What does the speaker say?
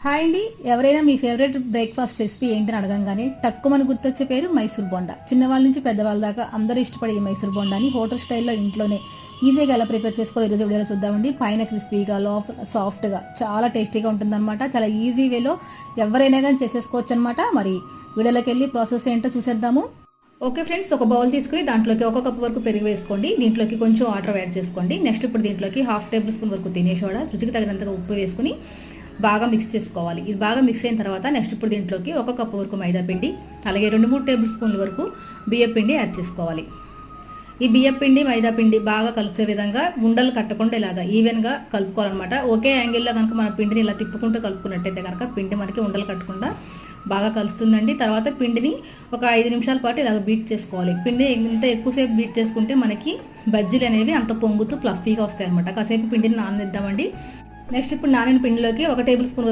Hi అండి. ఎవరైనా మీ favourite breakfast recipe ఏంటని అడగంగానే టక్కుమని గుర్తొచ్చే పేరు మైసూర్ బోండా. చిన్నవాళ్ళ నుంచి పెద్దవాళ్ళ దాకా అందరూ ఇష్టపడే ఈ మైసూర్ బోండాని హోటల్ స్టైల్లో ఇంట్లోనే ఈజీగా ఎలా ప్రిపేర్ చేసుకోవాలి ఈరోజు వీడియోలో చూద్దామండి. పైన క్రిస్పీగా, లోపల సాఫ్ట్గా, చాలా టేస్టీగా ఉంటుందన్నమాట. చాలా ఈజీ వేలో ఎవరైనా కానీ చేసేసుకోవచ్చు అనమాట. మరి వీడియోలోకి వెళ్ళి ప్రాసెస్ ఏంటో చూసేద్దాము. ఓకే ఫ్రెండ్స్, ఒక బౌల్ తీసుకుని దాంట్లోకి 1 కప్పు వరకు పెరుగు వేసుకోండి. దీంట్లోకి కొంచెం వాటర్ యాడ్ చేసుకోండి. నెక్స్ట్ ఇప్పుడు దీంట్లోకి 1/2 టేబుల్ స్పూన్ వరకు తినే సోడా, రుచికి తగినంతగా ఉప్పు వేసుకుని బాగా మిక్స్ చేసుకోవాలి. ఇది బాగా మిక్స్ అయిన తర్వాత నెక్స్ట్ ఇప్పుడు దీంట్లోకి 1 కప్పు వరకు మైదా పిండి, అలాగే 2-3 టేబుల్ స్పూన్ల వరకు బియ్యం పిండి యాడ్ చేసుకోవాలి. ఈ బియ్యం పిండి మైదా పిండి బాగా కలిసే విధంగా ఉండలు కట్టకుండా ఇలాగా ఈవెన్గా కలుపుకోవాలన్నమాట. ఒకే యాంగిల్లో కనుక మన పిండిని ఇలా తిప్పుకుంటూ కలుపుకున్నట్టయితే కనుక పిండి మనకి ఉండలు కట్టకుండా బాగా కలుస్తుందండి. తర్వాత పిండిని ఒక 5 నిమిషాల పాటు ఇలాగ బీట్ చేసుకోవాలి. పిండి ఎంత ఎక్కువసేపు బీట్ చేసుకుంటే మనకి బజ్జీలు అనేవి అంత పొంగుతూ ఫ్లఫీగా వస్తాయి అనమాట. కాసేపు పిండిని నాననిద్దామండి. నెక్స్ట్ ఇప్పుడు నానిన పిండిలోకి 1 టేబుల్ స్పూన్